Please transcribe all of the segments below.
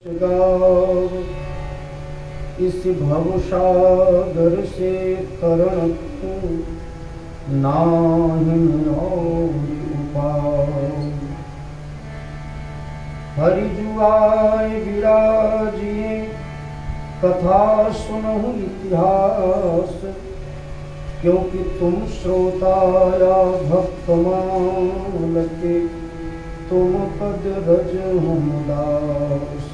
गाव इस भवसागर से तरण नाहिं और उपाय। हरि जुआए विराजिए कथा सुनहु इतिहास, क्योंकि तुम श्रोता या भक्त मान के तुम पद रज हम दास।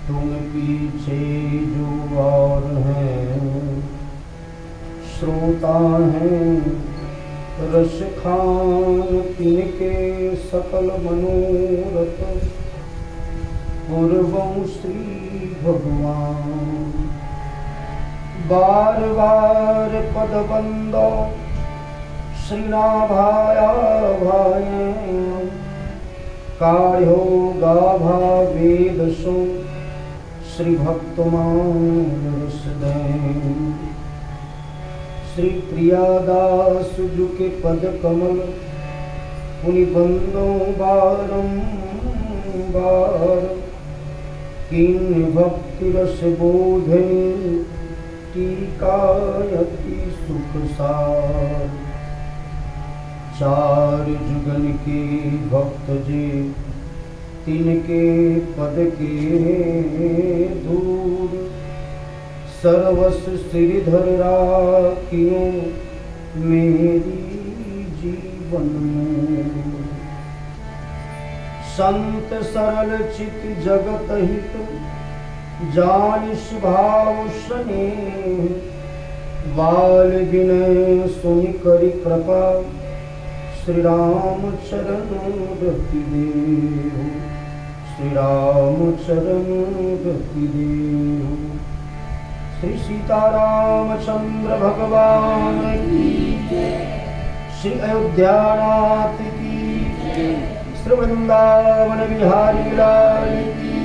तुम पीछे जो और हैं श्रोता हैं रस खान तिनके सकल मनोरथ। पूर्वं श्री भगवान बार बार पद बंदो श्रीनाभाया भाये। काढ़ो गाभा वेद सो श्री भक्तमान रसदें। श्री प्रियादास जुके पद कमल पुनि बंदो बारंबार। कीन भक्ति रस बोधे टीकायति सुख सार। चार जुगन के भक्त जे तिनके पद के दूर। सर्वस श्रीधर राखियों मेरी जीवन में। संत सरल चित जगत हित जान स्वभाव स्नेह। बाल विनय सुनि करि कृपा श्री राम चरण रति देहु। श्री राम चरण रति देहु। श्री सीतारामचंद्र भगवान की श्री अयोध्यानाथ की श्री वृंदावन बिहारी लाल की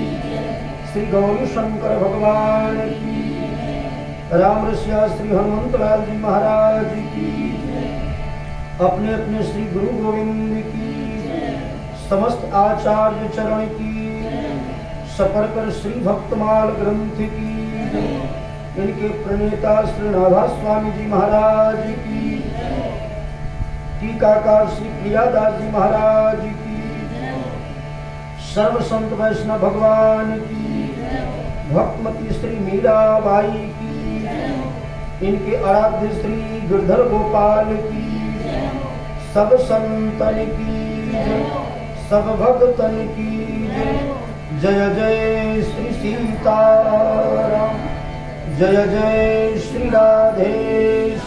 श्री गौरी शंकर भगवान की राम रसिया श्री हनुमंत लाल जी महाराज की अपने अपने श्री गुरु गोविंद की समस्त आचार्य चरण की सफर कर श्री भक्तमाल ग्रंथ की इनके प्रणेता श्री नाभा स्वामी जी महाराज की टीकाकार श्री प्रियादास जी महाराज की सर्व संत वैष्णव भगवान की भक्तमती श्री मीराबाई की इनके आराध्य श्री गिरधर गोपाल की सब संतन की सब भक्तन की जय जय श्री सीताराम जय जय श्री राधेश।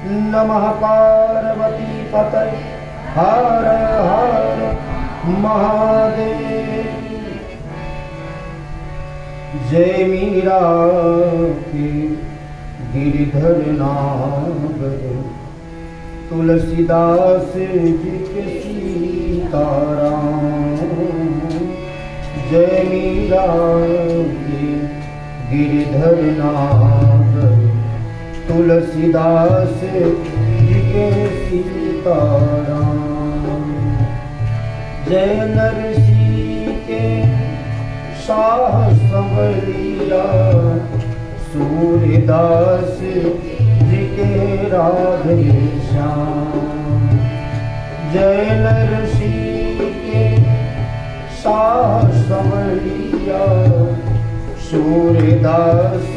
नमः पार्वती पतये हर हर महादेव। जय मीरा के गिरिधर नागर तुलसीदास जी के सीताराम। जय मीरा के गिरिधर नागर तुलसीदास जी के सीताराम। जय नरसी के शाह संवरिया सूर्यदास जी के राधे श्याम। जय नरसी के शाह संवरिया सूर्यदास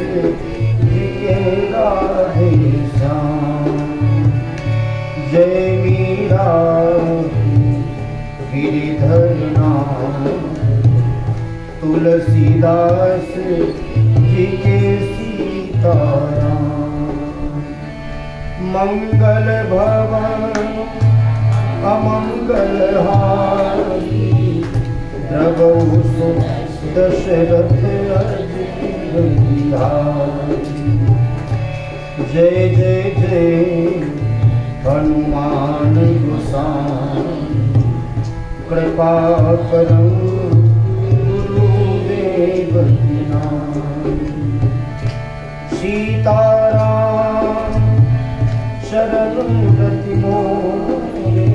जी के राधे श्याम। जय मीरा गिरिधर नाम तुलसीदास जी के सीताराम। मंगल भवन अमंगल हारी द्रवहु दशरथ जय जय जय हनुमान गोसाई। कृपा करम गुरुदेव की नाई। सीताराम शरण रति मोरे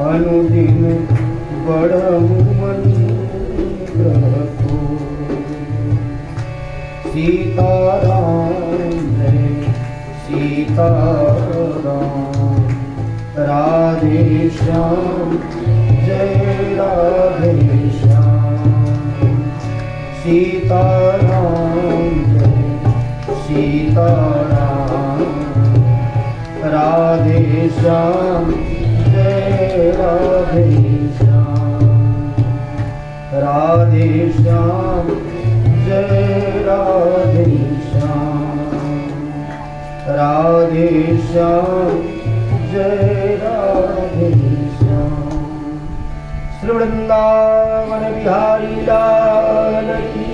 अनुदिन बड़हु मन ग्रह सीताराम जय सीताराम, राधे श्याम जय राधे श्याम, सीताराम जय सीताराम, राधे श्याम जय राधे श्याम, राधे श्याम जय राधे श्याम, राधे श्याम जय राधे श्याम। श्री वृंदावन बिहारी लाल की,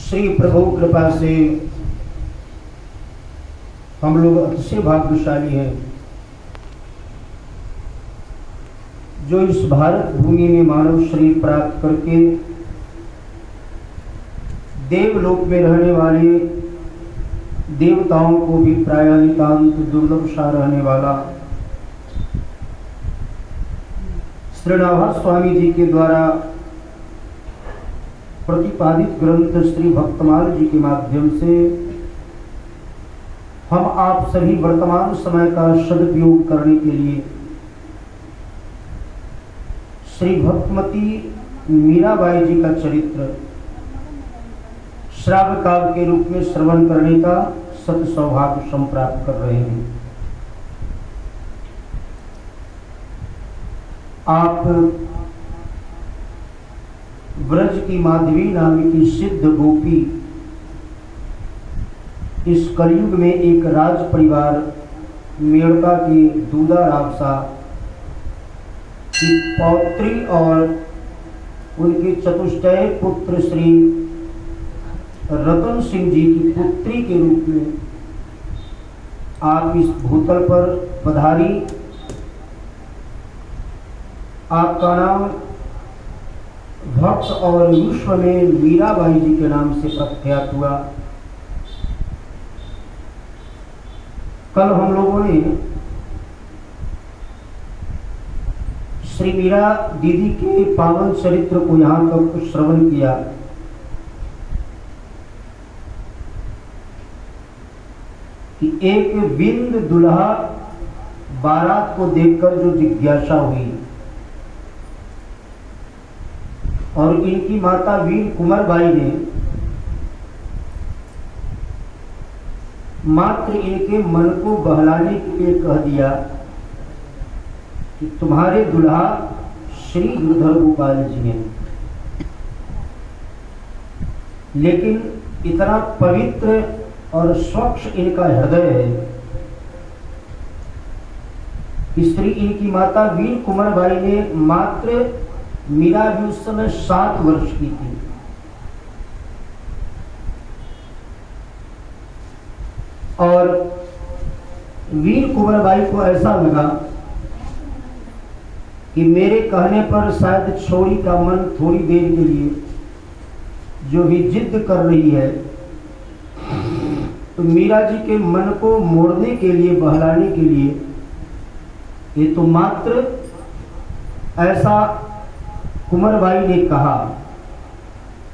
श्री प्रभु कृपा से हम लोग अतिशय भाग्यशाली हैं जो इस भारत भूमि में मानव शरीर प्राप्त करके देवलोक में रहने वाले देवताओं को भी प्राय नितांत दुर्लभ सा रहने वाला श्रीनाथ स्वामी जी के द्वारा प्रतिपादित ग्रंथ श्री भक्तमाल जी के माध्यम से हम आप सभी वर्तमान समय का सदुपयोग करने के लिए श्री भक्तमती मीराबाई जी का चरित्र श्राव्य काव्य के रूप में श्रवण करने का सत सौभाग्य संप्राप्त कर रहे हैं। आप व्रज की माधवी नाम की सिद्ध गोपी इस कलयुग में एक राज परिवार मेड़का के दूधा रावसा की पौत्री और उनके चतुष्टय पुत्र श्री रतन सिंह जी की पुत्री के रूप में आप इस भूतल पर पधारी। आपका नाम भक्त और विश्व में मीराबाई जी के नाम से प्रख्यात हुआ। कल हम लोगों ने श्री मीरा दीदी के पावन चरित्र को यहाँ तक श्रवण किया। कि एक बिंद दुल्हा बारात को देखकर जो जिज्ञासा हुई और इनकी माता वीर कुंवर बाई ने मात्र इनके मन को बहलाने के लिए कह दिया कि तुम्हारे दुल्हा श्री गिरधर गोपाल जी हैं। लेकिन इतना पवित्र और स्वच्छ इनका हृदय है। स्त्री इनकी माता वीर कुंवर बाई ने मात्र मीरा भी उस समय 7 वर्ष की थी। और वीर कुंवर बाई को ऐसा लगा कि मेरे कहने पर शायद छोरी का मन थोड़ी देर के लिए जो भी जिद कर रही है, तो मीरा जी के मन को मोड़ने के लिए, बहलाने के लिए ये तो मात्र ऐसा कुंवरबाई ने कहा।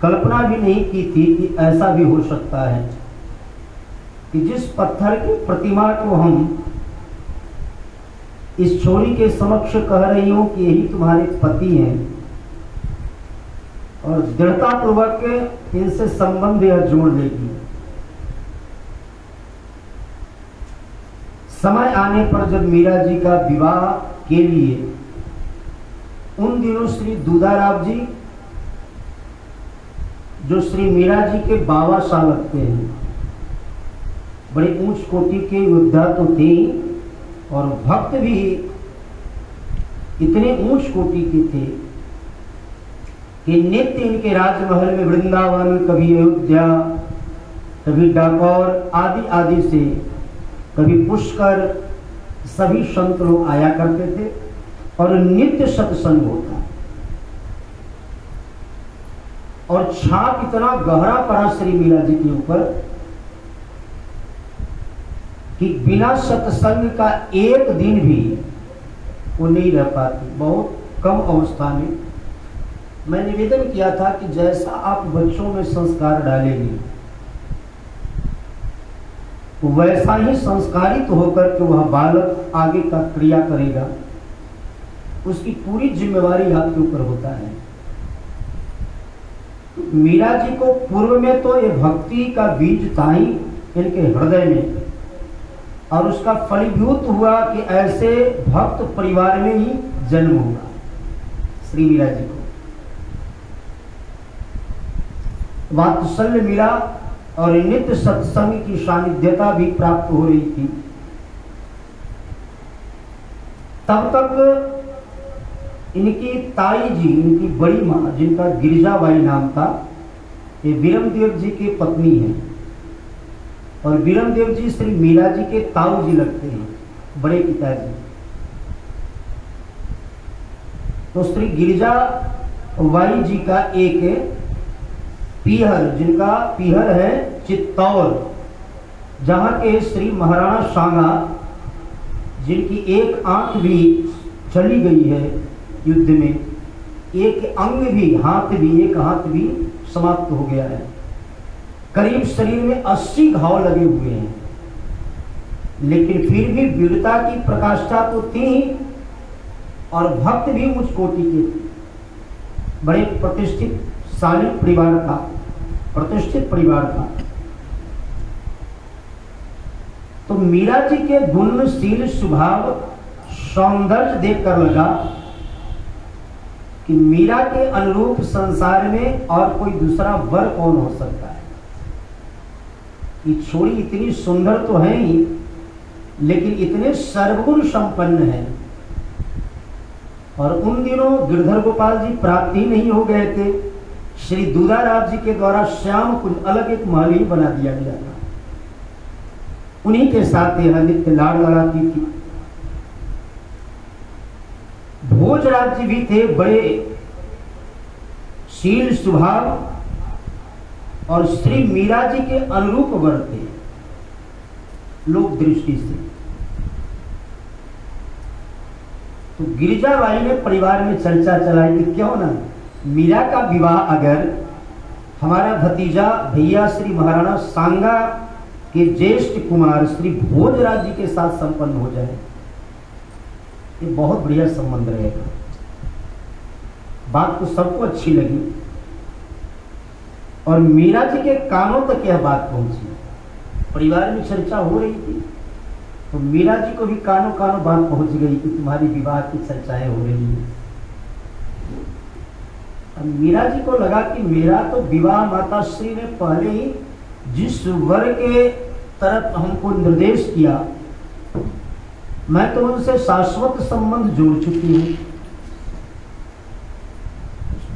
कल्पना भी नहीं की थी कि ऐसा भी हो सकता है कि जिस पत्थर की प्रतिमा को हम इस छोरी के समक्ष कह रही हूं कि यही तुम्हारे पति हैं और दृढ़ता पूर्वक इनसे संबंध यह जोड़ लेगी। समय आने पर जब मीरा जी का विवाह के लिए उन दिनों श्री दूधाराव जी जो श्री मीरा जी के बाबा सा लगते हैं, बड़े ऊंच कोटि के योद्धा तो थे और भक्त भी इतने ऊंच कोटि के थे कि नित्य इनके राजमहल में वृंदावन, कभी अयोध्या, कभी डाकोर आदि आदि से, कभी पुष्कर, सभी संत लोग आया करते थे और नित्य सत्संग होता और छाप इतना गहरा पड़ा श्री मीरा जी के ऊपर कि बिना सत्संग का एक दिन भी वो नहीं रह पाती। बहुत कम अवस्था में मैं निवेदन किया था कि जैसा आप बच्चों में संस्कार डालेंगे वैसा ही संस्कारित होकर के वह बालक आगे का क्रिया करेगा, उसकी पूरी जिम्मेवारी आपके ऊपर होता है। मीरा जी को पूर्व में तो ये भक्ति का बीज था ही इनके हृदय में, और उसका फलीभूत हुआ कि ऐसे भक्त परिवार में ही जन्म हुआ श्री मीरा जी को। वात्सल्य मीरा और नित्य सत्संग की सानिध्यता भी प्राप्त हो रही थी। तब तक इनकी ताई जी, इनकी बड़ी माँ जिनका गिरिजाबाई नाम था, ये वीरमदेव जी के पत्नी हैं, और वीरमदेव जी श्री मीरा जी के ताऊ जी लगते हैं, बड़े पिताजी। तो श्री गिरिजाबाई जी का एक पीहर, जिनका पीहर है चित्तौड़, जहां के श्री महाराणा सांगा, जिनकी एक आंख भी चली गई है युद्ध में, एक अंग भी, एक हाथ भी समाप्त हो गया है, करीब शरीर में 80 घाव लगे हुए हैं, लेकिन फिर भी वीरता की प्रकाष्ठा तो थी ही, और भक्त भी उच्च कोटि के थे। बड़े प्रतिष्ठित शाली परिवार था, प्रतिष्ठित परिवार था। तो मीरा जी के गुणशील स्वभाव सौंदर्य देखकर लगा कि मीरा के अनुरूप संसार में और कोई दूसरा वर कौन हो सकता है। ये छोरी इतनी सुंदर तो है ही, लेकिन इतने सर्वगुण संपन्न है। और उन दिनों गिरधर गोपाल जी प्राप्त ही नहीं हो गए थे, श्री दूधाराव जी के द्वारा श्याम कुंज अलग एक महल ही बना दिया गया था, उन्हीं के साथ यह नित्य लाड़ लड़ाती थी। भोजराज जी भी थे, बड़े शील स्वभाव और श्री मीरा जी के अनुरूप वर थे लोक दृष्टि से। तो गिरिजाबाई ने परिवार में चर्चा चलाई कि क्यों ना मीरा का विवाह अगर हमारा भतीजा भैया श्री महाराणा सांगा के ज्येष्ठ कुमार श्री भोजराज जी के साथ संपन्न हो जाए, ये बहुत बढ़िया संबंध रहेगा। बात तो सबको अच्छी लगी, और मीरा जी के कानों तक यह बात पहुंची। परिवार में चर्चा हो रही थी, तो मीरा जी को भी कानों कानों बात पहुंच गई कि तुम्हारी विवाह की चर्चाएं हो रही है। अब मीरा जी को लगा कि मेरा तो विवाह माता श्री ने पहले ही जिस वर के तरफ हमको निर्देश किया, मैं तो उनसे शाश्वत संबंध जोड़ चुकी हूं।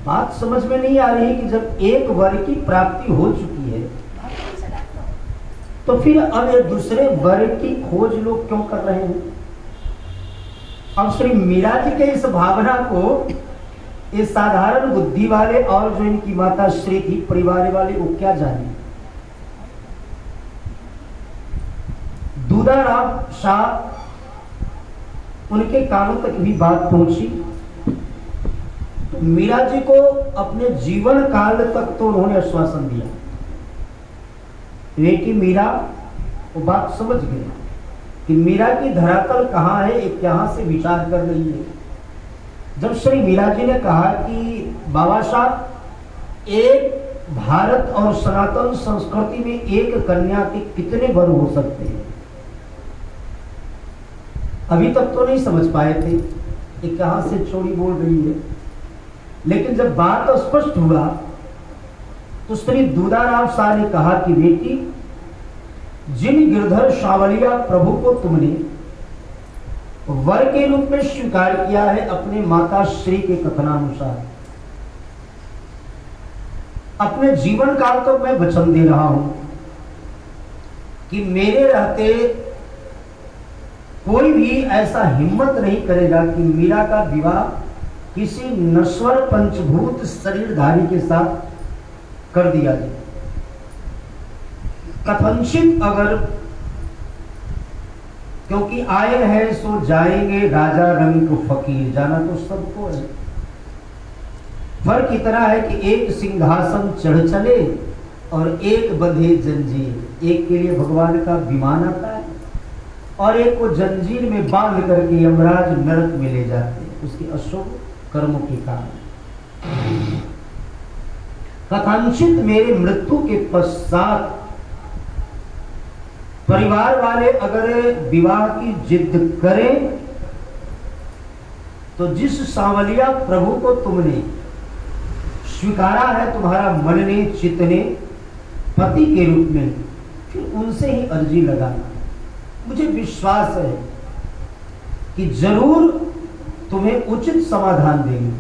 बात समझ में नहीं आ रही कि जब एक वर की प्राप्ति हो चुकी है, तो फिर अब एक दूसरे वर की खोज लोग क्यों कर रहे हैं। अब श्री मीरा जी के इस भावना को ये साधारण बुद्धि वाले और जो इनकी माता श्री थी परिवार वाले, वो क्या जाने। दूधाराव शाह, उनके कानों तक भी बात पहुंची। तो मीरा जी को अपने जीवन काल तक तो उन्होंने आश्वासन दिया। बेटी मीरा वो बात समझ गई कि मीरा की धरातल कहाँ है, एक यहां से विचार कर रही है। जब श्री मीरा जी ने कहा कि बाबा साहब, एक भारत और सनातन संस्कृति में एक कन्या के कितने वर हो सकते हैं, अभी तक तो नहीं समझ पाए थे कि कहां से छोड़ी बोल रही है। लेकिन जब बात स्पष्ट हुआ तो श्री दूधाराव शाह ने कहा कि बेटी, जिन गिरधर सावलिया प्रभु को तुमने वर के रूप में स्वीकार किया है, अपने माता श्री के कथनानुसार अपने जीवन काल तो मैं वचन दे रहा हूं कि मेरे रहते कोई भी ऐसा हिम्मत नहीं करेगा कि मीरा का विवाह किसी नश्वर पंचभूत शरीरधारी के साथ कर दिया जाए। कथनचित अगर, क्योंकि आए हैं सो जाएंगे, राजा रंग को फकीर, जाना तो सबको है। फर्क इतना है कि एक सिंहासन चढ़ चले और एक बंधे जंजीर। एक के लिए भगवान का विमान आता है और एक को जंजीर में बांध करके यमराज नरक में ले जाते हैं उसके अशुभ कर्मों के कारण। कथांचित मेरे मृत्यु के पश्चात परिवार वाले अगर विवाह की जिद करें तो जिस सांवलिया प्रभु को तुमने स्वीकारा है तुम्हारा मन ने चित्त ने पति के रूप में, फिर उनसे ही अर्जी लगाना। मुझे विश्वास है कि जरूर तुम्हें उचित समाधान देंगे।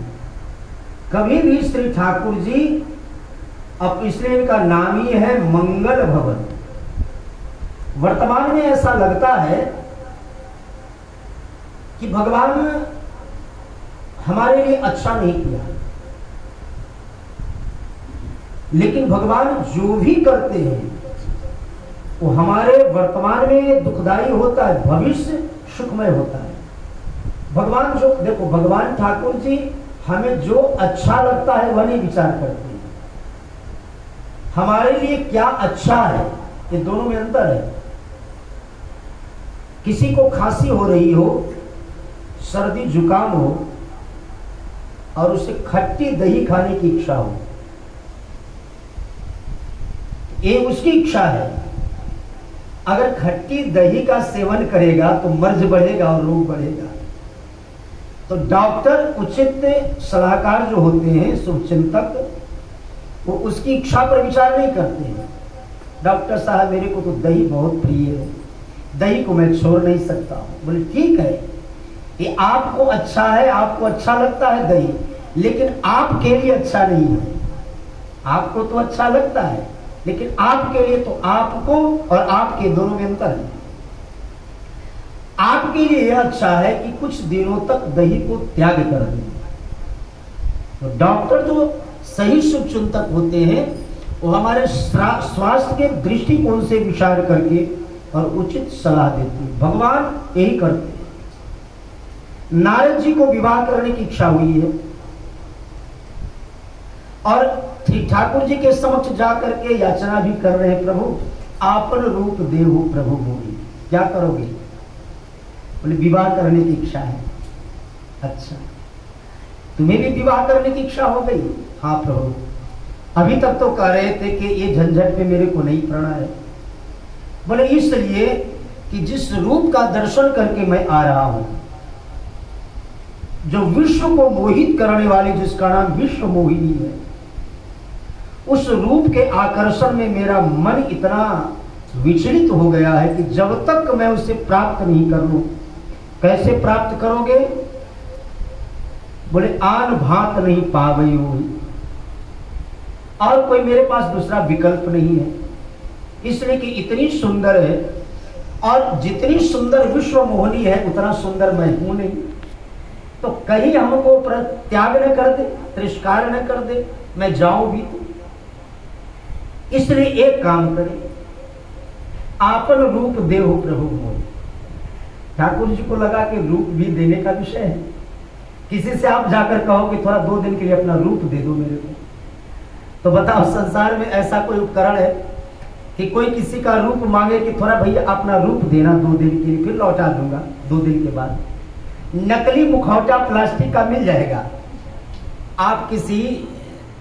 कभी भी श्री ठाकुर जी, अब इसलिए इनका नाम ही है मंगल भवन। वर्तमान में ऐसा लगता है कि भगवान हमारे लिए अच्छा नहीं किया, लेकिन भगवान जो भी करते हैं वो हमारे वर्तमान में दुखदाई होता है, भविष्य सुखमय होता है। भगवान जो देखो, भगवान ठाकुर जी हमें जो अच्छा लगता है वह नहीं विचार करते हैं। हमारे लिए क्या अच्छा है, ये दोनों में अंतर है। किसी को खांसी हो रही हो, सर्दी जुकाम हो और उसे खट्टी दही खाने की इच्छा हो, ये उसकी इच्छा है। अगर खट्टी दही का सेवन करेगा तो मर्ज बढ़ेगा और रोग बढ़ेगा। तो डॉक्टर उचित सलाहकार जो होते हैं, शुभचिंतक, वो उसकी इच्छा पर विचार नहीं करते हैं। डॉक्टर साहब मेरे को तो दही बहुत प्रिय है, दही को मैं छोड़ नहीं सकता हूँ। बोले ठीक है, ये आपको अच्छा है, आपको अच्छा लगता है दही, लेकिन आपके लिए अच्छा नहीं है। आपको तो अच्छा लगता है, लेकिन आपके लिए तो आपको और आपके दोनों में अंतर है। आपके लिए यह अच्छा है कि कुछ दिनों तक दही को त्याग कर दें। तो डॉक्टर जो सही शुभचिंतक होते हैं वो हमारे स्वास्थ्य के दृष्टिकोण से विचार करके और उचित सलाह देते हैं। भगवान यही करते हैं। नारद जी को विवाह करने की इच्छा हुई है और ठाकुर जी के समक्ष जाकर के याचना भी कर रहे हैं, प्रभु आपन रूप देहु प्रभु मोहि। क्या करोगे? बोले विवाह करने की इच्छा है। अच्छा, तुम्हें भी विवाह करने की इच्छा हो गई? हाँ प्रभु, अभी तक तो कह रहे थे कि ये झंझट पे मेरे को नहीं पड़ना है। बोले इसलिए कि जिस रूप का दर्शन करके मैं आ रहा हूं, जो विश्व को मोहित करने वाली, जिसका नाम विश्व मोहिनी है, उस रूप के आकर्षण में मेरा मन इतना विचलित हो गया है कि जब तक मैं उसे प्राप्त नहीं कर लूं। कैसे प्राप्त करोगे? बोले आन भात नहीं पावई हुई, और कोई मेरे पास दूसरा विकल्प नहीं है। इसलिए कि इतनी सुंदर है, और जितनी सुंदर विश्व मोहिनी है उतना सुंदर मैं हूं नहीं। तो कहीं हमको त्याग न कर दे, तिरस्कार न कर दे, मैं जाऊं भी तो। इसलिए एक काम करें, आपन रूप देहु प्रभु मोहि। ठाकुर जी को लगा कि रूप भी देने का विषय है। किसी से आप जाकर कहो कि थोड़ा 2 दिन के लिए अपना रूप दे दो मेरे को, तो बताओ संसार में ऐसा कोई उपकरण है कि कोई किसी का रूप मांगे कि थोड़ा भैया अपना रूप देना 2 दिन के लिए, फिर लौटा दूंगा 2 दिन के बाद। नकली मुखौटा प्लास्टिक का मिल जाएगा। आप किसी,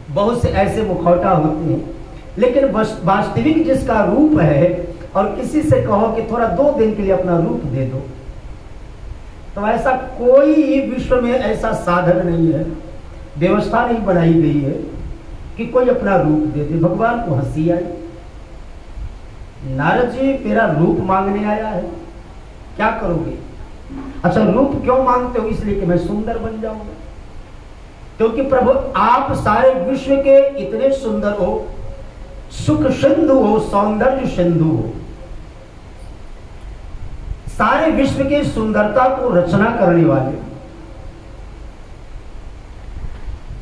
बहुत से ऐसे मुखौटा होते हैं, लेकिन वास्तविक जिसका रूप है, और किसी से कहो कि थोड़ा 2 दिन के लिए अपना रूप दे दो, तो ऐसा कोई विश्व में ऐसा साधन नहीं है, व्यवस्था नहीं बनाई गई है कि कोई अपना रूप दे दे। भगवान को हंसी आई, नारद जी मेरा रूप मांगने आया है, क्या करोगे? अच्छा, रूप क्यों मांगते हो? इसलिए कि मैं सुंदर बन जाऊंगा। क्योंकि प्रभु आप सारे विश्व के इतने सुंदर हो, सुख सिंधु हो, सौंदर्य सिंधु हो, सारे विश्व के सुंदरता को रचना करने वाले।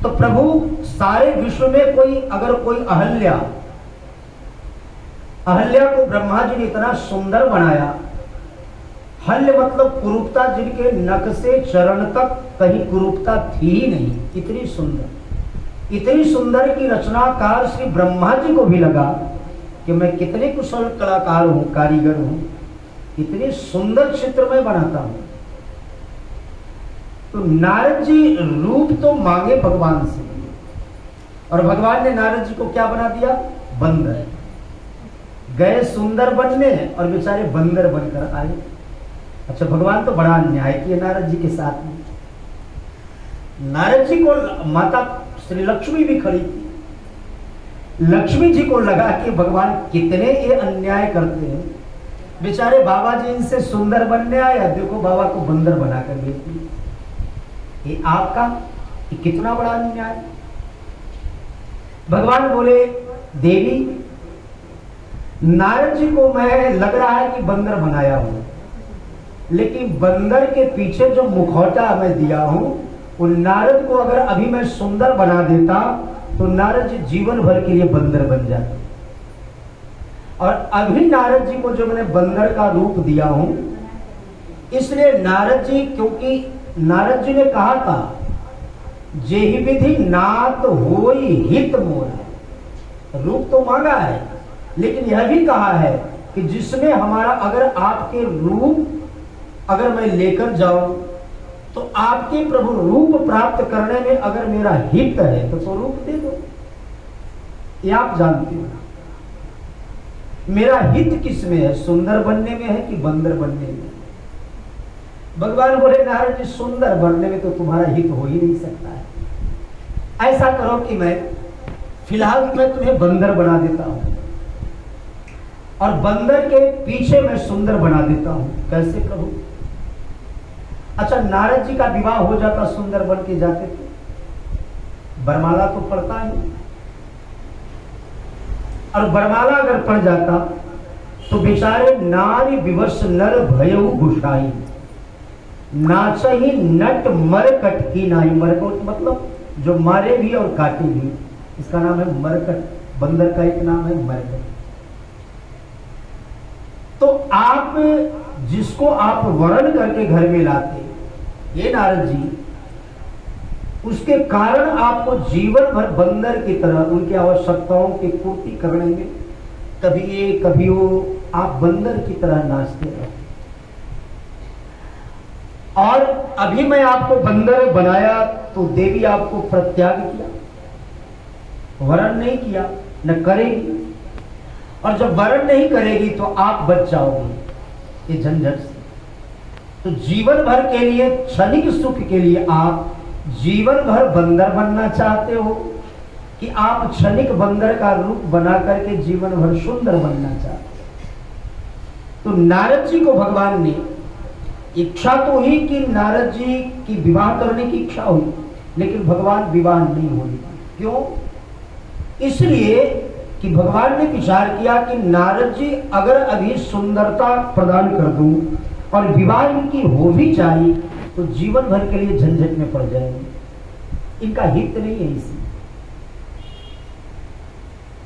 तो प्रभु सारे विश्व में कोई, अगर कोई अहल्या को ब्रह्मा जी ने इतना सुंदर बनाया। हल्य मतलब कुरूपता, जिनके नख से चरण तक कहीं कुरूपता थी ही नहीं, इतनी सुंदर। इतनी सुंदर की रचनाकार श्री ब्रह्मा जी को भी लगा कि मैं कितने कुशल कलाकार हूं, कारीगर हूं, इतने सुंदर चित्र मैं बनाता हूं। तो नारद जी रूप तो मांगे भगवान से, और भगवान ने नारद जी को क्या बना दिया? बंदर। गए सुंदर बनने और बेचारे बंदर बनकर आए। अच्छा, भगवान तो बड़ा अन्याय किया नारद जी के साथ में। नारद जी को माता श्री लक्ष्मी भी खड़ी थी। लक्ष्मी जी को लगा कि भगवान कितने ये अन्याय करते हैं, बेचारे बाबा जी इनसे सुंदर बनने आया, देखो बाबा को बंदर बनाकर भेज दिया। ये आपका ये कितना बड़ा अन्याय। भगवान बोले, देवी नारद जी को मैं लग रहा है कि बंदर बनाया हूं, लेकिन बंदर के पीछे जो मुखौटा मैं दिया हूं, उन नारद को अगर अभी मैं सुंदर बना देता तो नारद जी जीवन भर के लिए बंदर बन जाते। और अभी नारद जी को जो मैंने बंदर का रूप दिया हूं, इसलिए नारद जी, क्योंकि नारद जी ने कहा था जेहि विधि नाथ होई हित मोर। रूप तो मांगा है, लेकिन यह भी कहा है कि जिसमें हमारा, अगर आपके रूप अगर मैं लेकर जाऊं तो आपके प्रभु रूप प्राप्त करने में अगर मेरा हित है तो रूप दे दो। ये आप जानते हो मेरा हित किस में है, सुंदर बनने में है कि बंदर बनने में। भगवान बोले, नारद जी सुंदर बनने में तो तुम्हारा हित हो ही नहीं सकता है। ऐसा करो कि मैं फिलहाल मैं तुम्हें बंदर बना देता हूं और बंदर के पीछे मैं सुंदर बना देता हूं। कैसे प्रभु? अच्छा, नारद जी का विवाह हो जाता, सुंदर बन के जाते थे, बरमाला तो पड़ता ही, और बरमाला अगर पड़ जाता तो बेचारे नारी विवश नर भयउ गुसाई, नाचही नट मरकट की नाई। मरकट मतलब जो मारे भी और काटे भी, इसका नाम है मरकट। बंदर का एक नाम है मरकट। तो आप जिसको आप वर्ण करके घर में लाते, ये नारद जी, उसके कारण आपको जीवन भर बंदर की तरह उनकी आवश्यकताओं की पूर्ति करने में कभी ये कभी वो, आप बंदर की तरह नाचते रहो। और अभी मैं आपको बंदर बनाया तो देवी आपको प्रत्याग किया, वरण नहीं किया, न करेगी। और जब वरण नहीं करेगी तो आप बच जाओगे ये झंझट से। तो जीवन भर के लिए, क्षणिक सुख के लिए आप जीवन भर बंदर बनना चाहते हो कि आप क्षणिक बंदर का रूप बना करके जीवन भर सुंदर बनना चाहते हो? तो नारद जी को भगवान ने इच्छा तो हुई कि नारद जी की विवाह करने की इच्छा हुई, लेकिन भगवान विवाह नहीं होने दी। क्यों? इसलिए कि भगवान ने विचार किया कि नारद जी अगर अभी सुंदरता प्रदान कर दूं और विवाह इनकी हो भी चाहिए तो जीवन भर के लिए झंझट में पड़ जाएंगे, इनका हित नहीं है। इसी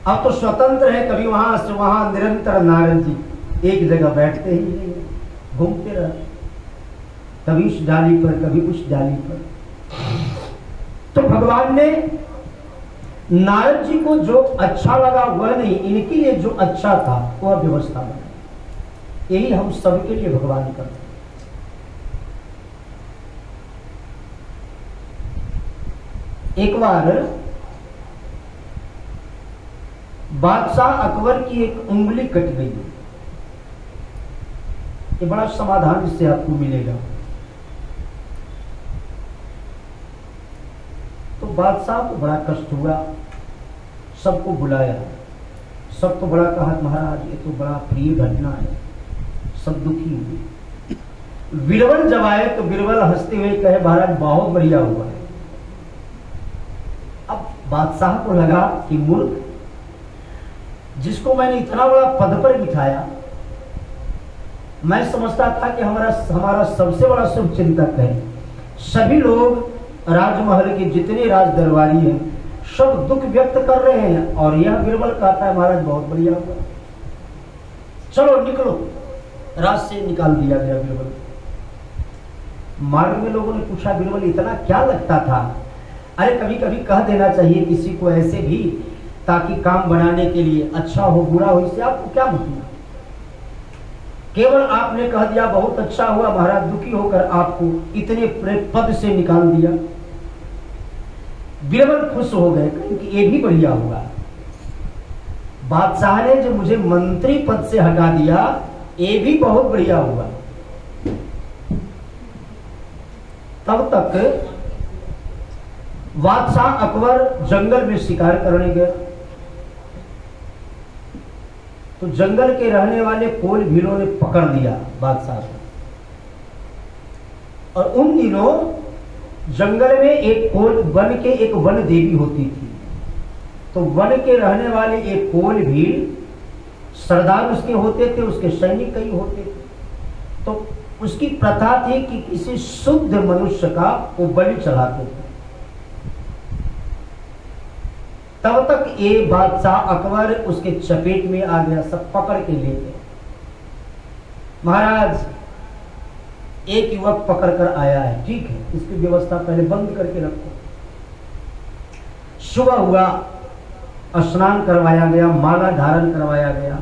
अब तो स्वतंत्र है, कभी वहां से वहां निरंतर नारद जी एक जगह बैठते ही नहीं, घूमते रह, कभी उस डाली पर कभी उस डाली पर। तो भगवान ने नारद जी को जो अच्छा लगा वह नहीं, इनके लिए जो अच्छा था वह व्यवस्था बनाई। यही हम सबके लिए भगवान करते हैं। एक बार बादशाह अकबर की एक उंगली कट गई। ये बड़ा समाधान इससे आपको मिलेगा। तो बादशाह को बड़ा कष्ट हुआ, सबको बुलाया, सब तो बड़ा कहा महाराज ये तो बड़ा प्रिय घटना है, सब दुखी हुए। बीरबल जब आए तो बीरबल हंसते हुए कहे महाराज बहुत बढ़िया हुआ है। अब बादशाह को लगा कि मूर्ख, जिसको मैंने इतना बड़ा पद पर बिठाया, मैं समझता था कि हमारा सबसे बड़ा शुभ चिंतक है, सभी लोग राजमहल के जितने राज दरबारी हैं सब दुख व्यक्त कर रहे हैं, और यह बीरबल कहता है महाराज बहुत बढ़िया हुआ, चलो निकलो। राज से निकाल दिया गया बीरबल। मार्ग में लोगों ने पूछा बीरबल इतना क्या लगता था? अरे कभी कभी कह देना चाहिए किसी को ऐसे भी, ताकि काम बनाने के लिए, अच्छा हो बुरा हो इससे आपको क्या मतलब। केवल आपने कह दिया बहुत अच्छा हुआ, महाराज दुखी होकर आपको इतने पद से निकाल दिया। बीरबल खुश हो गए क्योंकि ये भी बढ़िया हुआ, बादशाह ने जो मुझे मंत्री पद से हटा दिया ये भी बहुत बढ़िया हुआ। तब तक बादशाह अकबर जंगल में शिकार करने गया, तो जंगल के रहने वाले कोल भीलों ने पकड़ लिया बादशाह को। और उन दिनों जंगल में एक कोल वन के एक वन देवी होती थी, तो वन के रहने वाले एक कोल भील सरदार उसके होते थे, उसके सैनिक कई होते थे। तो उसकी प्रथा थी कि किसी शुद्ध मनुष्य का वो बलि चढ़ाते थे। तब तक ये बादशाह अकबर उसके चपेट में आ गया, सब पकड़ के ले गए। महाराज एक युवक पकड़ कर आया है, ठीक है इसकी व्यवस्था पहले बंद करके रखो। सुबह हुआ, स्नान करवाया गया, माला धारण करवाया गया,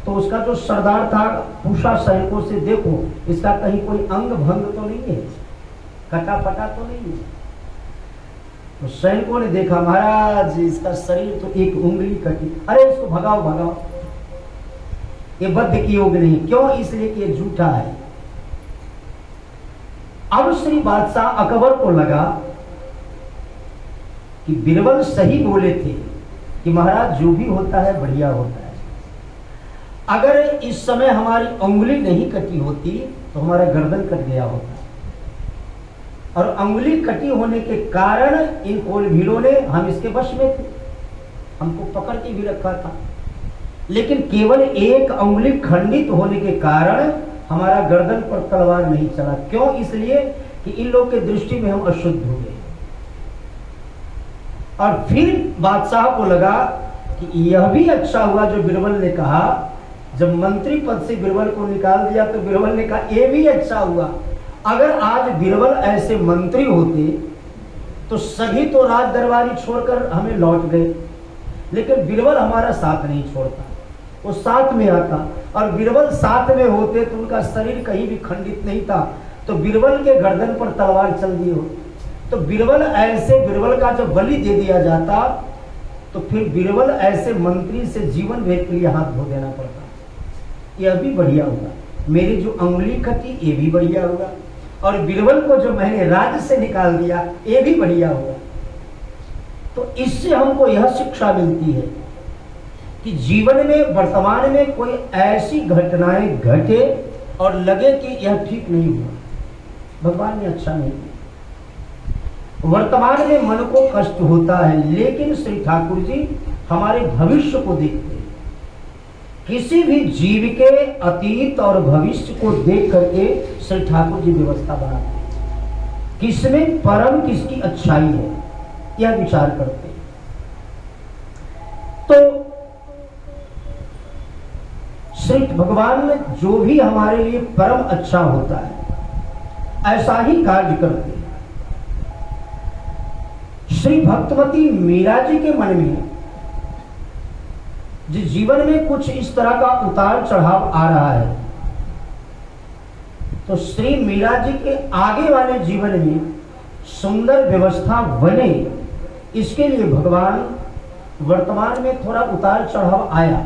तो उसका जो सरदार था पूछा सैनिकों से, देखो इसका कहीं कोई अंग भंग तो नहीं है, कटा फटा तो नहीं है। तो सैनिकों ने देखा महाराज इसका शरीर तो एक उंगली कटी, अरे इसको भगाओ भगाओ, ये बद्ध की योग नहीं। क्यों? इसलिए कि ये झूठा है। अब श्री बादशाह अकबर को लगा कि बीरबल सही बोले थे कि महाराज जो भी होता है बढ़िया होता है। अगर इस समय हमारी उंगली नहीं कटी होती तो हमारा गर्दन कट गया होता, और अंगुली कटी होने के कारण इन कोलभीलों ने, हम इसके वश में थे, हमको पकड़ के भी रखा था, लेकिन केवल एक अंगुली खंडित होने के कारण हमारा गर्दन पर तलवार नहीं चला। क्यों? इसलिए कि इन लोग के दृष्टि में हम अशुद्ध हो गए। और फिर बादशाह को लगा कि यह भी अच्छा हुआ जो बीरबल ने कहा, जब मंत्री पद से बीरबल को निकाल दिया तो बीरबल ने कहा यह भी अच्छा हुआ। अगर आज बीरबल ऐसे मंत्री होते तो सभी तो राज दरबारी छोड़कर हमें लौट गए, लेकिन बीरबल हमारा साथ नहीं छोड़ता, वो साथ में आता। और बीरबल साथ में होते तो उनका शरीर कहीं भी खंडित नहीं था, तो बीरबल के गर्दन पर तलवार चल दी हो। तो बीरबल का जब बलि दे दिया जाता तो फिर बीरबल ऐसे मंत्री से जीवन भर के लिए हाथ धो देना पड़ता। यह भी बढ़िया होगा, मेरी जो अंगुली कटी ये भी बढ़िया होगा, और बीरबल को जो मैंने राज्य से निकाल दिया ये भी बढ़िया होगा। तो इससे हमको यह शिक्षा मिलती है कि जीवन में वर्तमान में कोई ऐसी घटनाएं घटे और लगे कि यह ठीक नहीं हुआ, भगवान ने अच्छा नहीं किया, वर्तमान में मन को कष्ट होता है, लेकिन श्री ठाकुर जी हमारे भविष्य को देखते हैं। किसी भी जीव के अतीत और भविष्य को देख करके श्री ठाकुर जी व्यवस्था बनाते हैं, किसमें परम किसकी अच्छाई है यह विचार करते हैं। तो श्री भगवान जो भी हमारे लिए परम अच्छा होता है ऐसा ही कार्य करते हैं। श्री भक्तवती मीरा जी के मन में जिस जीवन में कुछ इस तरह का उतार चढ़ाव आ रहा है, तो श्री मीरा जी के आगे वाले जीवन में सुंदर व्यवस्था बने, इसके लिए भगवान वर्तमान में थोड़ा उतार चढ़ाव आया।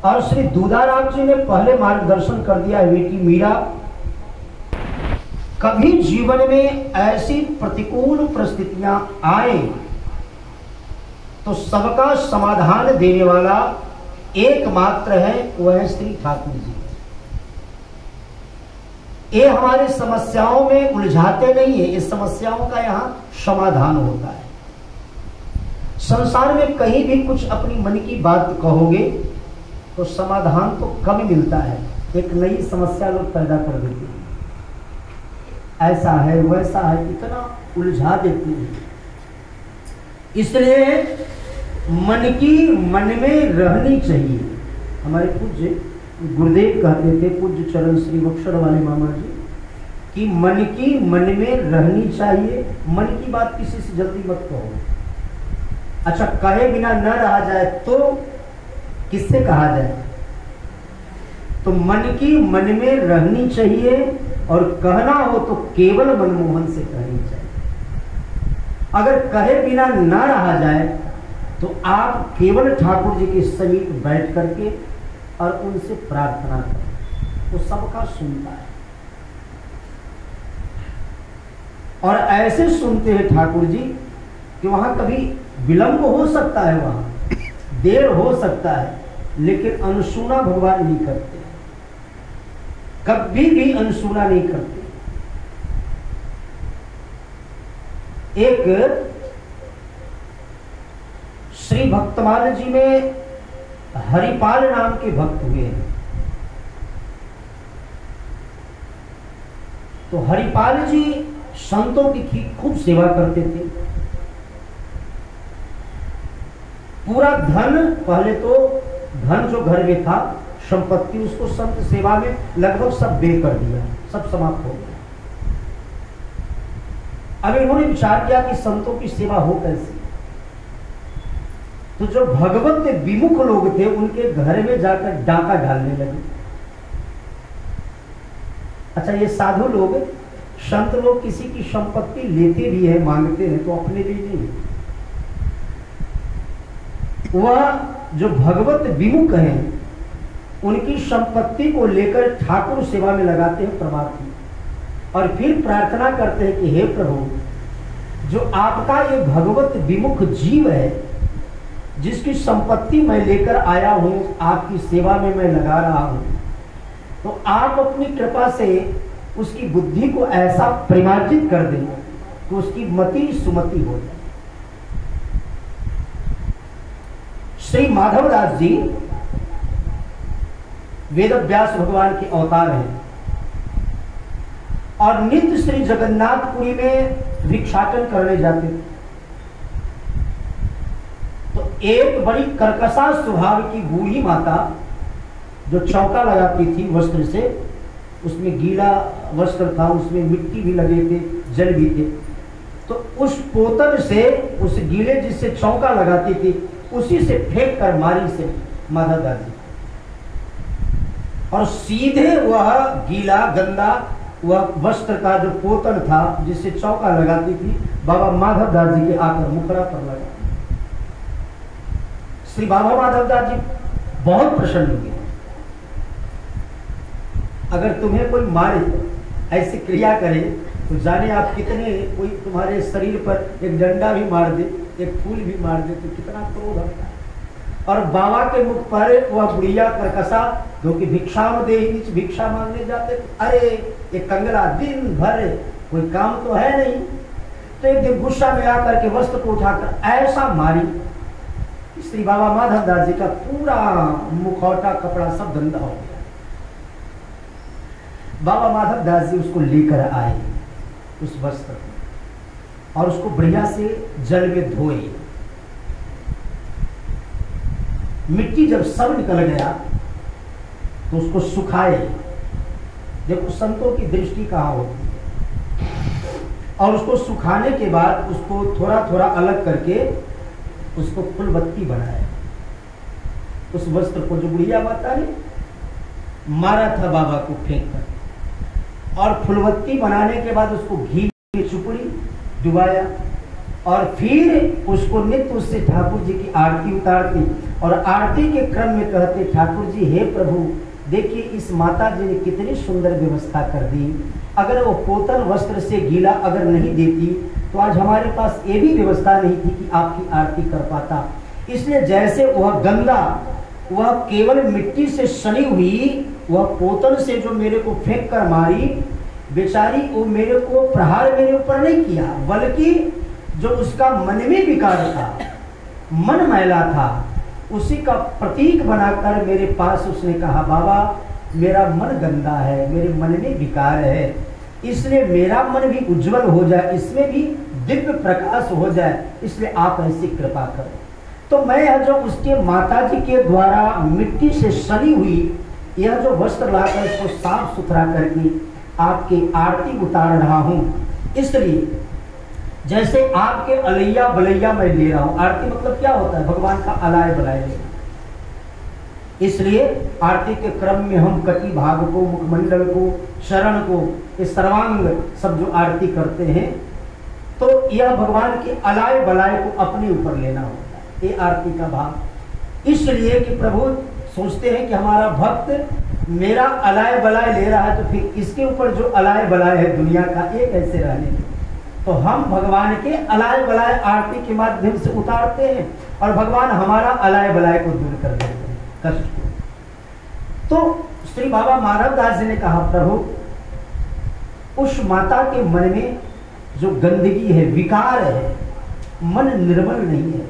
और श्री दूधाराम जी ने पहले मार्गदर्शन कर दिया है, बेटी मीरा कभी जीवन में ऐसी प्रतिकूल परिस्थितियां आए तो सबका समाधान देने वाला एकमात्र है, वह है श्री ठाकुर जी। ये हमारे समस्याओं में उलझाते नहीं है, इस समस्याओं का यहां समाधान होता है। संसार में कहीं भी कुछ अपनी मन की बात कहोगे तो समाधान तो कम मिलता है, एक नई समस्या लोग पैदा कर देते हैं, ऐसा है वैसा है, इतना उलझा देते हैं। इसलिए मन की मन में रहनी चाहिए। हमारे पूज्य गुरुदेव कहते थे, पूज्य चरण श्री बक्सर वाले मामा जी, कि मन की मन में रहनी चाहिए। मन की बात किसी से जल्दी मत कहो। अच्छा, कहे बिना न रहा जाए तो किससे कहा जाए? तो मन की मन में रहनी चाहिए और कहना हो तो केवल मनमोहन से कहनी चाहिए। अगर कहे बिना न रहा जाए तो आप केवल ठाकुर जी के समीप बैठ करके और उनसे प्रार्थना करें, वो सबका सुनता है। और ऐसे सुनते हैं ठाकुर जी कि वहां कभी विलंब हो सकता है, वहां देर हो सकता है, लेकिन अनसुना भगवान नहीं करते, कभी भी अनसुना नहीं करते। एक श्री भक्तमाल जी में हरिपाल नाम के भक्त हुए हैं। तो हरिपाल जी संतों की खूब सेवा करते थे। पूरा धन, पहले तो धन जो घर में था, संपत्ति, उसको संत सेवा में लगभग सब दे कर दिया, सब समाप्त हो गया। अब इन्होंने विचार किया कि संतों की सेवा हो कैसे। तो जो भगवत विमुख लोग थे उनके घर में जाकर डाका डालने लगे। अच्छा, ये साधु लोग, संत लोग किसी की संपत्ति लेते भी है, मांगते हैं, तो अपने लिए नहीं। वह जो भगवत विमुख हैं उनकी संपत्ति को लेकर ठाकुर सेवा में लगाते हैं परमात्मा, और फिर प्रार्थना करते हैं कि हे प्रभु, जो आपका ये भगवत विमुख जीव है, जिसकी संपत्ति मैं लेकर आया हूं, आपकी सेवा में मैं लगा रहा हूं, तो आप अपनी कृपा से उसकी बुद्धि को ऐसा परिमार्जित कर दें कि उसकी मति सुमति हो जाए। श्री माधवदास जी वेदव्यास भगवान के अवतार हैं और नित्य श्री जगन्नाथपुरी में भिक्षाटन करने जाते थे। तो एक बड़ी कर्कशा स्वभाव की बूढ़ी माता जो चौका लगाती थी वस्त्र से, उसमें गीला वस्त्र था, उसमें मिट्टी भी लगे थे, जल भी थे, तो उस पोतन से, उस गीले जिससे चौका लगाती थी, उसी से फेंक कर मारी से माधवदास जी, और सीधे वह गीला गंदा वह वस्त्र का जो पोतन था जिससे चौका लगाती थी, बाबा माधवदास जी के आकर मुखड़ा पर लगा। श्री बाबा माधवदास जी बहुत प्रसन्न हुए। अगर तुम्हें कोई मारे, ऐसी क्रिया करे, तो जाने आप कितने, कोई तुम्हारे शरीर पर एक डंडा भी मार दे, एक फूल भी मार दे, तो कितना क्रोध आता है। और बाबा के मुख पर वह बुढ़िया कर्कशा जो कि भिक्षा में दे, भिक्षा मांगने जाते, अरे ये कंगला दिन भर कोई काम तो है नहीं, तो एक दिन गुस्सा में आकर के वस्त्र को उठाकर ऐसा मारी, श्री बाबा माधवदास जी का पूरा मुखौटा कपड़ा सब गंदा हो गया। बाबा माधवदास जी उसको लेकर आए, उस वस्त्र को, और उसको बढ़िया से जल में धोए। मिट्टी जब सब निकल गया तो उसको सुखाए। देखो संतों की दृष्टि कहाँ होती है। और उसको सुखाने के बाद उसको थोड़ा थोड़ा अलग करके उसको फूलबत्ती बनाया। उस वस्त्र को जो बुढ़िया माता ने मारा था बाबा को फेंक कर, और फूलबत्ती बनाने के बाद उसको घी में चुपड़ी डुबाया, और फिर उसको नित्य उससे ठाकुर जी की आरती उतारती, और आरती के क्रम में कहते, ठाकुर जी हे प्रभु, देखिए इस माता जी ने कितनी सुंदर व्यवस्था कर दी। अगर वो पोतन वस्त्र से गीला अगर नहीं देती तो आज हमारे पास ये भी व्यवस्था नहीं थी कि आपकी आरती कर पाता। इसलिए जैसे वह गंगा, वह केवल मिट्टी से सनी हुई, वह पोतन से जो मेरे को फेंक कर मारी बेचारी, वो मेरे को प्रहार मेरे ऊपर नहीं किया, बल्कि जो उसका मन में विकार था, मन मैला था, उसी का प्रतीक बनाकर मेरे पास उसने कहा, बाबा मेरा मन गंदा है, मेरे मन में विकार है, इसलिए मेरा मन भी उज्जवल हो जाए, इसमें भी दिव्य प्रकाश हो जाए, इसलिए आप ऐसी कृपा करो। तो मैं जो उसके माताजी के द्वारा मिट्टी से सनी हुई यह जो वस्त्र लाकर इसको साफ सुथरा करके आपकी आरती उतार रहा हूं। इसलिए जैसे आपके अलैया बलैया मैं ले रहा हूं, आरती मतलब क्या होता है? भगवान का अलाय बलाय लेना। इसलिए आरती के क्रम में हम कटी भाग को, मुखमंडल को, शरण को, ये सर्वांग सब जो आरती करते हैं, तो यह भगवान के अलाय बलाय को अपने ऊपर लेना होता है, ये आरती का भाव। इसलिए कि प्रभु सोचते हैं कि हमारा भक्त मेरा अलाय बलाय ले रहा है, तो फिर इसके ऊपर जो अलाय बलाय है दुनिया का, ये कैसे रहने दें? तो हम भगवान के अलाय बलाय आरती के माध्यम से उतारते हैं और भगवान हमारा अलाय बलाय को दूर कर देते हैं, कष्ट को। तो श्री बाबा माधवदास जी ने कहा, प्रभु उस माता के मन में जो गंदगी है, विकार है, मन निर्मल नहीं है,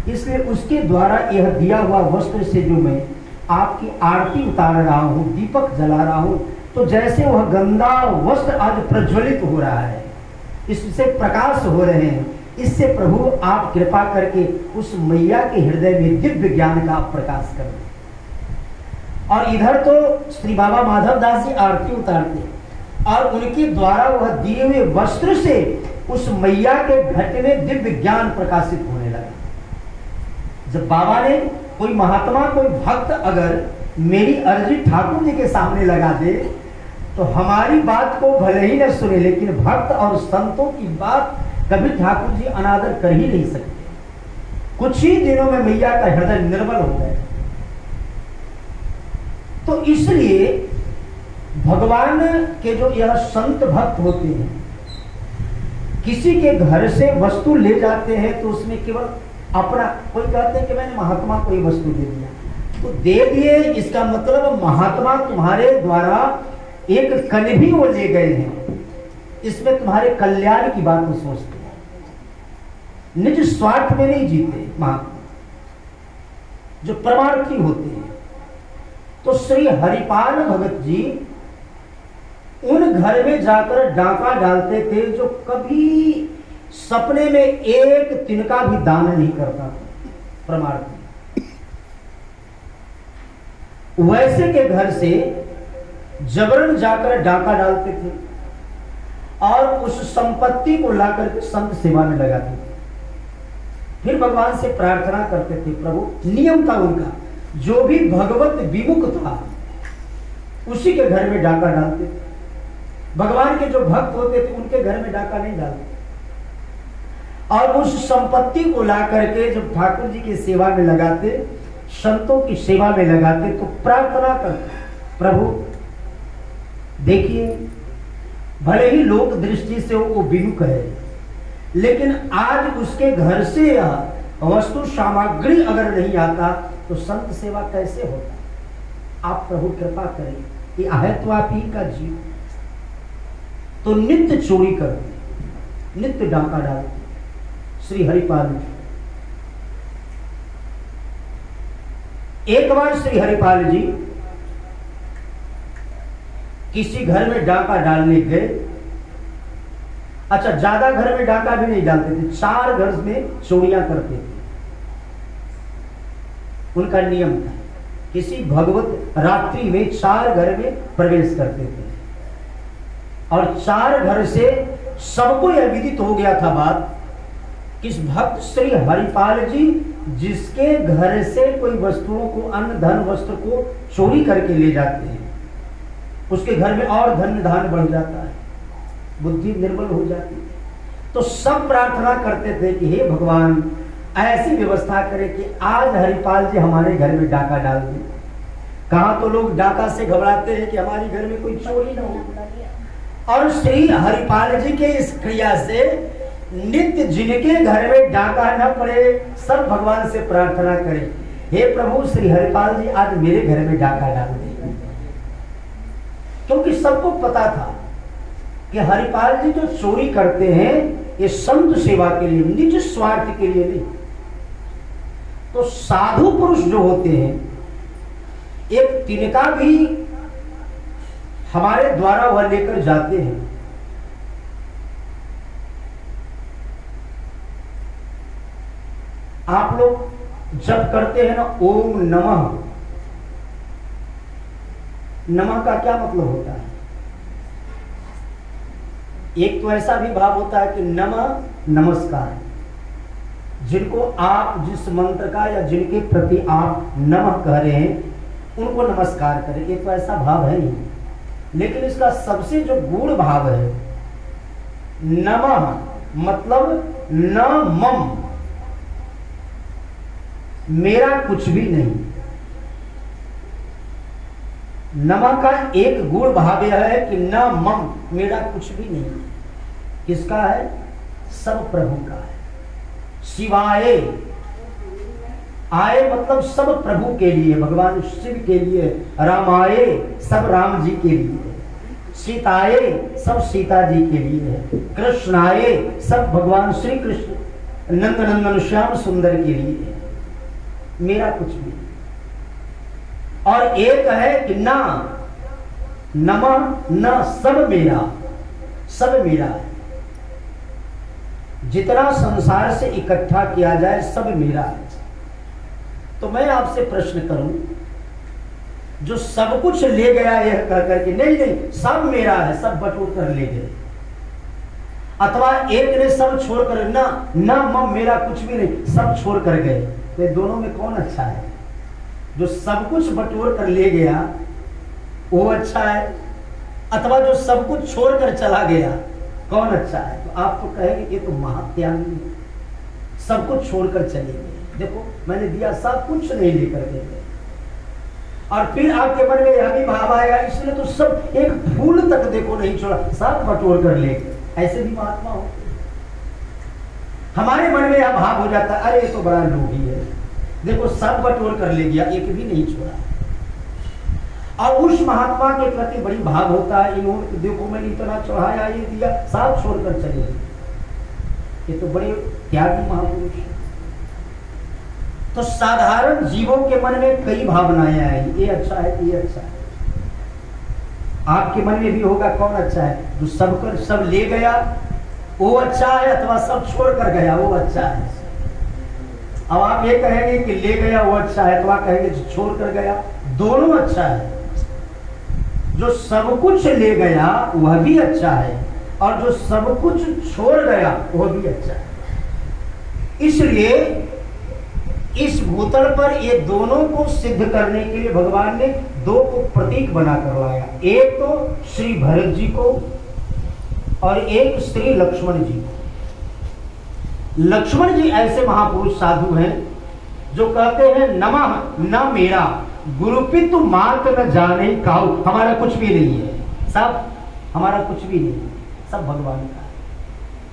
इसलिए उसके द्वारा यह दिया हुआ वस्त्र से जो मैं आपकी आरती उतार रहा हूँ, दीपक जला रहा हूँ, तो जैसे वह गंदा वस्त्र आज प्रज्वलित हो रहा है, इससे प्रकाश हो रहे हैं, इससे प्रभु आप कृपा करके उस मैया के हृदय में दिव्य ज्ञान का प्रकाश करें। और इधर तो श्री बाबा माधवदास जी आरती उतारते और उनके द्वारा वह दिए हुए वस्त्र से उस मैया के घट में दिव्य ज्ञान प्रकाशित होने लगा। जब बाबा ने, कोई महात्मा, कोई भक्त अगर मेरी अर्जी ठाकुर जी के सामने लगा दे, तो हमारी बात को भले ही न सुने, लेकिन भक्त और संतों की बात कभी ठाकुर जी अनादर कर ही नहीं सकते। कुछ ही दिनों में मैया का हृदय निर्मल हो गया। तो इसलिए भगवान के जो यह संत भक्त होते हैं, किसी के घर से वस्तु ले जाते हैं तो उसमें केवल अपना, कोई कहते हैं कि मैंने महात्मा को ये वस्तु दे दिया, तो दे दिए, इसका मतलब महात्मा तुम्हारे द्वारा एक कण भी वो ले गए हैं, इसमें तुम्हारे कल्याण की बात वो सोचते हैं, निज स्वार्थ में नहीं जीते महात्मा, जो परमार्थी होते हैं। तो श्री हरिपाल भगत जी उन घर में जाकर डाका डालते थे जो कभी सपने में एक तिनका भी दान नहीं करता था, परमार्थी। वैसे के घर से जबरन जाकर डाका डालते थे और उस संपत्ति को लाकर के संत सेवा में लगाते थे। फिर भगवान से प्रार्थना करते थे, प्रभु नियम था उनका, जो भी भगवत विमुख था उसी के घर में डाका डालते थे। भगवान के जो भक्त होते थे उनके घर में डाका नहीं डालते, और उस संपत्ति को ला करके जब ठाकुर जी की सेवा में लगाते, संतों की सेवा में लगाते, तो प्रार्थना करते, प्रभु देखिए भले ही लोक दृष्टि से वो विमुख है, लेकिन आज उसके घर से वस्तु सामग्री अगर नहीं आता तो संत सेवा कैसे होता? आप प्रभु कृपा करें, ये है तो आप ही का जीव। तो नित्य चोरी करते, नित्य डाका डालते श्री हरिपाल जी। एक बार श्री हरिपाल जी किसी घर में डाका डालने गए। अच्छा, ज्यादा घर में डाका भी नहीं डालते थे, 4 घर में चोरियां करते थे, उनका नियम था। किसी भगवत रात्रि में 4 घर में प्रवेश करते थे, और 4 घर से सबको यह विदित हो गया था बात कि इस भक्त श्री हरिपाल जी जिसके घर से कोई वस्तुओं को, अन्न धन वस्त्र को चोरी करके ले जाते हैं, उसके घर में और धन धान बढ़ जाता है, बुद्धि निर्मल हो जाती है। तो सब प्रार्थना करते थे कि हे भगवान ऐसी व्यवस्था करें कि आज हरिपाल जी हमारे घर में डाका डाल दें। कहा तो लोग डाका से घबराते हैं कि हमारे घर में कोई चोरी न हो, और श्री हरिपाल जी के इस क्रिया से नित्य जिनके घर में डाका न पड़े, सब भगवान से प्रार्थना करें, हे प्रभु श्री हरिपाल जी आज मेरे घर में डाका डाल दें। क्योंकि सबको पता था कि हरिपाल जी जो चोरी करते हैं ये संत सेवा के लिए, निज स्वार्थ के लिए नहीं। तो साधु पुरुष जो होते हैं, एक तिनका भी हमारे द्वारा वह लेकर जाते हैं। आप लोग जब करते हैं ना ओम नमः, नमः का क्या मतलब होता है? एक तो ऐसा भी भाव होता है कि नमः नमस्कार, जिनको आप जिस मंत्र का या जिनके प्रति आप नमः कह रहे हैं उनको नमस्कार करें, एक तो ऐसा भाव है नहीं। लेकिन इसका सबसे जो गूढ़ भाव है, नमः मतलब न मम, मेरा कुछ भी नहीं। नमः का एक गूढ़ भाव यह है कि न मम, मेरा कुछ भी नहीं। किसका है? सब प्रभु का है। शिवाय, आए मतलब सब प्रभु के लिए, भगवान शिव के लिए। रामाय, सब राम जी के लिए। सीताए, सब सीता जी के लिए है। कृष्णाय, सब भगवान श्री कृष्ण नंदनंदन श्याम सुंदर के लिए है। मेरा कुछ भी। और एक है कि ना, नमः न, सब मेरा, सब मेरा है। जितना संसार से इकट्ठा किया जाए सब मेरा है। तो मैं आपसे प्रश्न करूं, जो सब कुछ ले गया यह कह करके नहीं नहीं सब मेरा है, सब बटोर कर ले गए, अथवा एक ने सब छोड़कर ना मम, मेरा कुछ भी नहीं, सब छोड़ कर गए, तो ये दोनों में कौन अच्छा है? जो सब कुछ बटोर कर ले गया वो अच्छा है, अथवा जो सब कुछ छोड़कर चला गया कौन अच्छा है? तो आप तो कहेंगे ये तो महात्यागी, सब कुछ छोड़कर चले गए। देखो मैंने दिया, सब कुछ नहीं लेकर गए। और फिर आपके मन में यह भी भाव आएगा, इसलिए तो सब एक फूल तक देखो नहीं छोड़ा, सब बटोर कर ले गए। ऐसे भी महात्मा हो। हमारे मन में यह भाव हो जाता है, अरे ये तो बड़ा लोभी है, देखो सब बटोर कर ले गया, एक भी नहीं छोड़ा। और उस महात्मा के प्रति बड़ी भाव होता है, इन्होंने देखो मैंने इतना चढ़ाया, ये दिया, सब छोड़कर चले गए। ये तो बड़े त्यागी महापुरुष है। तो साधारण जीवों के मन में कई भावनाएं आई, ये अच्छा है, ये अच्छा है। आपके मन में भी होगा कौन अच्छा है? जो सब ले गया वो अच्छा है, अथवा सब छोड़ कर गया वो अच्छा है। अब आप ये कहेंगे कि ले गया वो अच्छा है, अथवा कहेंगे जो छोड़ कर गया, दोनों अच्छा है। जो सब कुछ ले गया वह भी अच्छा है, और जो सब कुछ छोड़ गया वह भी अच्छा है। इसलिए इस भूतल पर ये दोनों को सिद्ध करने के लिए भगवान ने दो को प्रतीक बनाकर लाया, एक तो श्री भरत जी को और एक श्री लक्ष्मण जी को। लक्ष्मण जी ऐसे महापुरुष साधु हैं जो कहते हैं नमः न मेरा, गुरुपितु मात्र न जाने काहू, हमारा कुछ भी नहीं है, सब हमारा कुछ भी नहीं है, सब भगवान का है।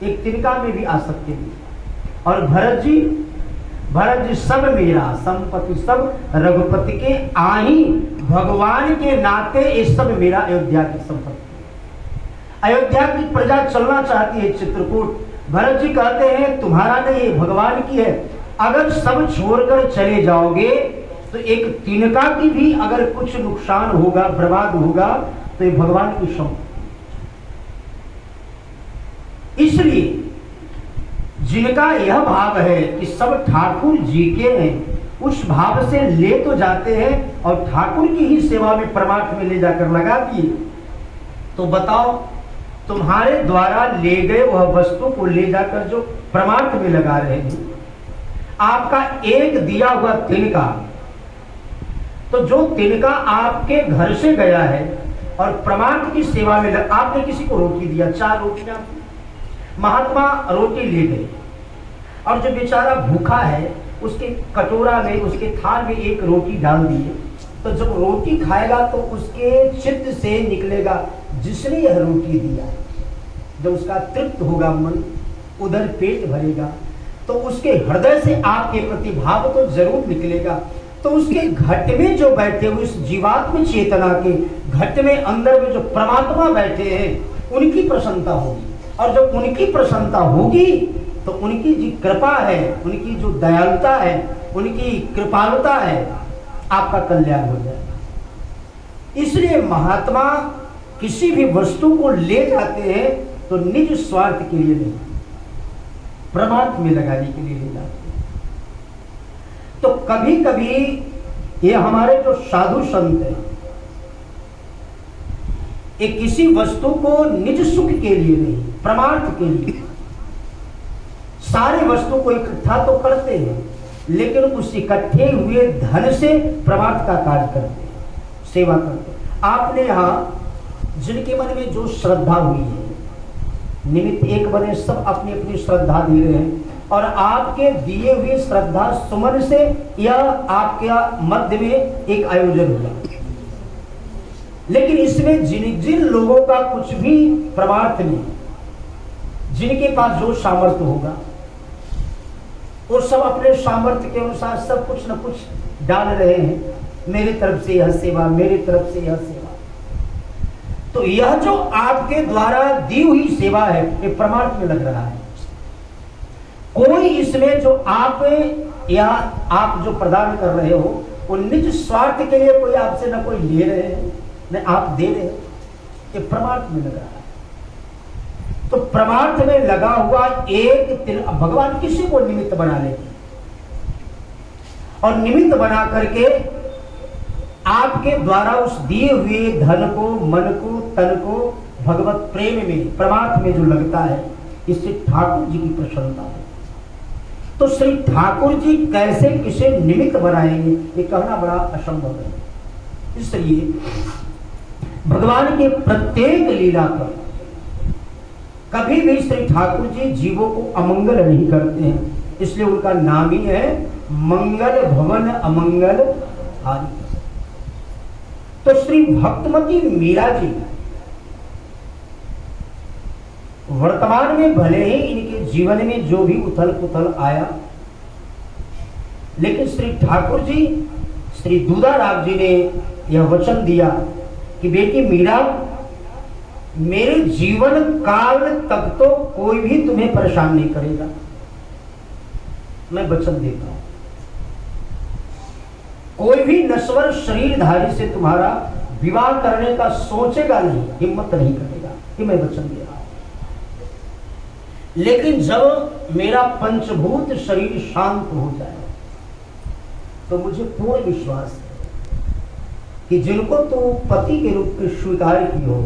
एक तिनका में भी आसक्ति नहीं। और भरत जी सब मेरा, संपत्ति सब रघुपति के आही, भगवान के नाते ये सब मेरा अयोध्या की संपत्ति। अयोध्या की प्रजा चलना चाहती है चित्रकूट, भरत जी कहते हैं तुम्हारा नहीं, ये भगवान की है। अगर सब छोड़कर चले जाओगे तो एक तिनका की भी अगर कुछ नुकसान होगा, बर्बाद होगा, तो ये भगवान की संपत्ति। इसलिए जिनका यह भाव है कि सब ठाकुर जी के हैं, उस भाव से ले तो जाते हैं और ठाकुर की ही सेवा में परमार्थ में ले जाकर लगा दिए। तो बताओ, तुम्हारे द्वारा ले गए वह वस्तु को ले जाकर जो परमार्थ में लगा रहे हैं, आपका एक दिया हुआ तिनका, तो जो तिनका आपके घर से गया है और परमार्थ की सेवा में आपने किसी को रोटी दिया, 4 रोटियां, महात्मा रोटी ले गए और जो बेचारा भूखा है उसके कटोरा में, उसके थाल में एक रोटी डाल दिए, तो जब रोटी खाएगा तो उसके चित्त से निकलेगा जिसने यह रोटी दिया। जब उसका तृप्त होगा मन, उधर पेट भरेगा, तो उसके हृदय से आपके प्रति भाव तो जरूर निकलेगा। तो उसके घट में जो बैठे हुए इस जीवात्म चेतना के घट में अंदर में जो परमात्मा बैठे हैं उनकी प्रसन्नता होगी। और जब उनकी प्रसन्नता होगी तो उनकी जो कृपा है, उनकी जो दयालुता है, उनकी कृपालुता है, आपका कल्याण हो जाए। इसलिए महात्मा किसी भी वस्तु को ले जाते हैं तो निज स्वार्थ के लिए नहीं, परमार्थ में लगाने के लिए ले जाते हैं। तो कभी कभी ये हमारे जो साधु संत हैं, ये किसी वस्तु को निज सुख के लिए नहीं, परमार्थ के लिए सारे वस्तु को इकट्ठा तो करते हैं, लेकिन उस इकट्ठे हुए धन से परमार्थ का कार्य करते हैं, सेवा करते हैं। आपने यहाँ जिनके मन में जो श्रद्धा हुई है, निमित्त एक बने, सब अपनी अपनी श्रद्धा दे रहे हैं, और आपके दिए हुए श्रद्धा सुमन से यह आपके मध्य में एक आयोजन हुआ। लेकिन इसमें जिन लोगों का कुछ भी परमार्थ नहीं, जिनके पास जो सामर्थ्य होगा, वो सब अपने सामर्थ्य के अनुसार सब कुछ न कुछ डाल रहे हैं, मेरी तरफ से यह सेवा, मेरी तरफ से यह सेवा। तो यह जो आपके द्वारा दी हुई सेवा है, ये परमार्थ में लग रहा है। कोई इसमें जो आप या आप जो प्रदान कर रहे हो, वो निज स्वार्थ के लिए कोई आपसे न कोई ले रहे हैं, न आप दे रहे हो, ये परमार्थ में लग रहा है। तो परमार्थ में लगा हुआ एक भगवान किसी को निमित्त बना लेते, और निमित्त बना करके आपके द्वारा उस दिए हुए धन को, मन को, तन को भगवत प्रेम में, परमार्थ में जो लगता है, इससे ठाकुर जी की प्रसन्नता है। तो श्री ठाकुर जी कैसे किसे निमित्त बनाएंगे, ये कहना बड़ा असंभव है। इसलिए भगवान के प्रत्येक लीला पर कभी भी श्री ठाकुर जी जीवों को अमंगल नहीं करते हैं, इसलिए उनका नाम ही है मंगल भवन अमंगल हारी। तो श्री भक्तमती मीरा जी वर्तमान में भले ही इनके जीवन में जो भी उथल पुथल आया, लेकिन श्री ठाकुर जी, श्री दूधाराम जी ने यह वचन दिया कि बेटी मीरा, मेरे जीवन काल तक तो कोई भी तुम्हें परेशान नहीं करेगा, मैं वचन देता हूं। कोई भी नश्वर शरीरधारी से तुम्हारा विवाह करने का सोचेगा नहीं, हिम्मत नहीं करेगा, कि मैं वचन दे रहा हूं। लेकिन जब मेरा पंचभूत शरीर शांत हो जाए, तो मुझे पूर्ण विश्वास है कि जिनको तू पति के रूप में स्वीकार की हो,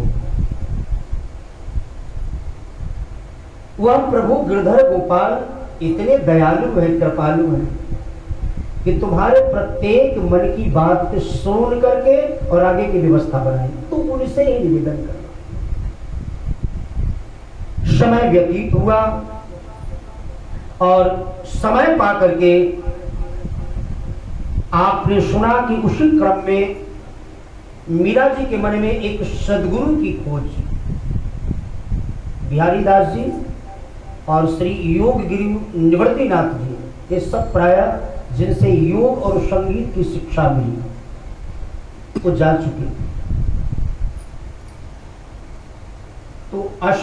वह प्रभु गिरधर गोपाल इतने दयालु है, कृपालु है कि तुम्हारे प्रत्येक मन की बात को सुन करके और आगे की व्यवस्था बनाए। तो उनसे ही निवेदन करना। समय व्यतीत हुआ और समय पा करके आपने सुना कि उसी क्रम में मीरा जी के मन में एक सदगुरु की खोज, बिहारी दास जी और श्री योग गिरी निवृत्तिनाथ जी, ये सब प्राय जिनसे योग और संगीत की शिक्षा मिली, वो जा चुके। तो